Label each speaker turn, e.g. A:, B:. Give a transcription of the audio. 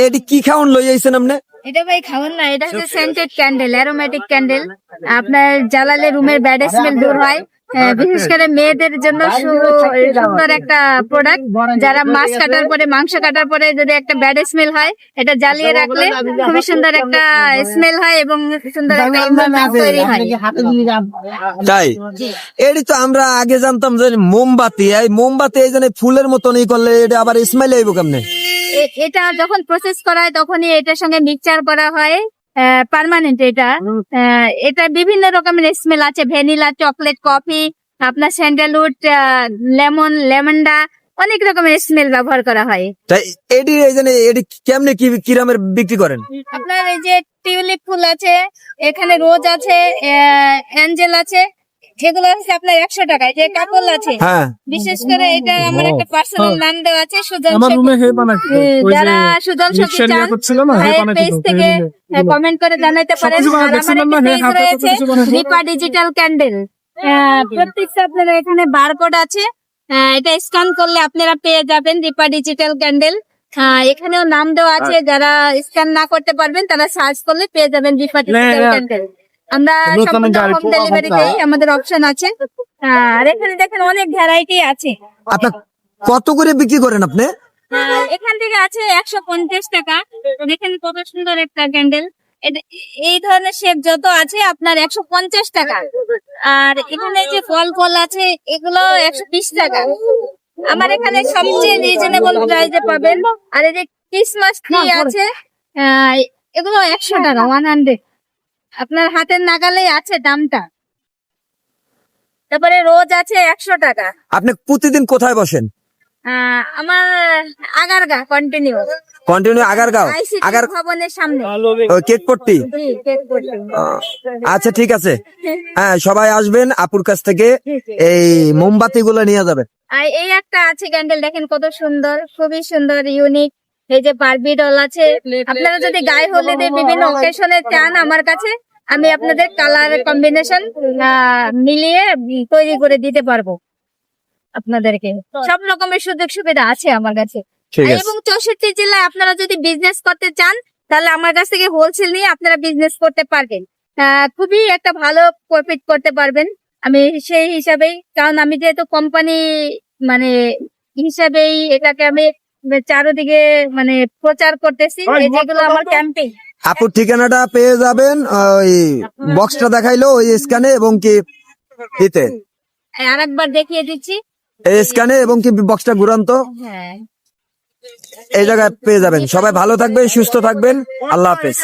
A: এটি কি খাওয়ান লই আইছেন আপনি?
B: এটা ভাই খাওয়ান না, এটা হচ্ছে সেন্টেড ক্যান্ডেল, অ্যারোমেটিক ক্যান্ডেল। আপনার জ্বালালে রুমের ব্যাড স্মেল দূর হয়। বিশেষ করে মেয়েদের জন্য সুন্দর একটা প্রোডাক্ট। যারা মাছ কাটার পরে, মাংস কাটার পরে যদি একটা ব্যাড স্মেল হয়, এটা জ্বালিয়ে রাখলে খুবই সুন্দর একটা স্মেল হয় এবং সুন্দর একটা ইনভারমেন্ট তৈরি হয়।
A: তাই এটি তো আমরা আগে জানতাম যে মোমবাতি, এই মোমবাতি এই জন্য ফুলের মতন ই করলে এটা আবার স্মেল আইব কেমনে?
B: এটা যখন প্রসেস করা হয় তখনই এটার সঙ্গে মিক্সচার করা হয় পার্মানেন্ট। এটা বিভিন্ন রকমের স্মেল আছে, ভ্যানিলা, চকলেট, কফি, আপনার স্যান্ডালউড, লেমন, লেমন্ডা, অনেক রকমের স্মেল ব্যবহার করা হয়।
A: তাই এটি এই জন্য এটি কেমনে কি দামের বিক্রি করেন?
B: আপনার এই যে টিউলিপ ফুল আছে, এখানে রোজ আছে, অ্যাঞ্জেল আছে, যেগুলো হচ্ছে আপনার 100 টাকায়। যে কাপল আছে,
A: হ্যাঁ,
B: বিশেষ করে এটা আমার একটা পার্সোনাল নাম দেওয়া আছে, সুজন
C: আমার রুমে হে বানাই
B: যারা সুজন সখী চান পেজ থেকে কমেন্ট করে জানাইতে পারেন। আর আমার একটা পেজ রয়েছে দীপা ডিজিটাল ক্যান্ডেল। প্রত্যেকটা আপনারা এখানে বারকোড আছে, এটা স্ক্যান করলে আপনারা পেয়ে যাবেন দীপা ডিজিটাল ক্যান্ডেল। এখানেও নাম দেওয়া আছে, যারা স্ক্যান না করতে পারবেন তারা সার্চ করলে পেয়ে যাবেন দীপা ডিজিটাল ক্যান্ডেল। আমরা সম্পূর্ণ হোম ডেলিভারিতেই আমাদের অপশন আছে। আর এখানে দেখেন অনেক ভ্যারাইটি আছে।
A: আপনার কত করে বিক্রি করেন আপনি?
B: এখান থেকে আছে 150 টাকা। দেখেন কত সুন্দর একটা ক্যান্ডেল। এই ধরনের শেপ যত আছে আপনার 150 টাকা। আর এখানে যে ফল আছে এগুলো 120 টাকা। আমার এখানে সবচেয়ে রিজনেবল প্রাইসে পাবেন। আর এই যে ক্রিসমাস ট্রি আছে, এগুলো 100 টাকা, 100। আপনার হাতের নাগালেই আছে দামটা। তারপরে রোজ আছে 100 টাকা।
A: আপনি প্রতিদিন কোথায় বসেন?
B: আমার আগারগা কন্টিনিউ
A: আগারগাঁও
B: ভবনের সামনে,
A: কেকপট্টি। আচ্ছা ঠিক আছে, হ্যাঁ সবাই আসবেন, আপুর কাছ থেকে এই মোমবাতি গুলো নিয়ে যাবেন।
B: আর এই একটা আছে ক্যান্ডেল, দেখেন কত সুন্দর, খুবই সুন্দর, ইউনিক। এই যে বারবি ডল আছে। আপনারা যদি গায়ে হলুদে বিভিন্ন অকেশনে চান আমার কাছে, আমি আপনাদের কালার কম্বিনেশন মিলিয়ে তৈরি করে দিতে পারবো আপনাদেরকে। সব রকমের সুযোগ সুবিধা আছে আমার কাছে। এবং 64 জেলায় আপনারা যদি বিজনেস করতে চান তাহলে আমার কাছ থেকে হোলসেল নিয়ে আপনারা বিজনেস করতে পারবেন। খুবই একটা ভালো প্রফিট করতে পারবেন। আমি সেই হিসাবেই, কারণ আমি যেহেতু কোম্পানি মানে হিসাবেই এটাকে আমি চারদিকে মানে প্রচার করতেছি, যেগুলো আমার ক্যাম্পেইন।
A: আপুর ঠিকানাটা পেয়ে যাবেন ওই বক্সটা দেখাইলো ওই স্ক্যানে এবং কি দিতে
B: আরেকবার দেখিয়ে দিচ্ছি,
A: এই স্ক্যানে এবং কি বক্সটা ঘুরান্ত,
B: হ্যাঁ
A: এই জায়গায় পেয়ে যাবেন। সবাই ভালো থাকবেন, সুস্থ থাকবেন, আল্লাহ হাফেজ।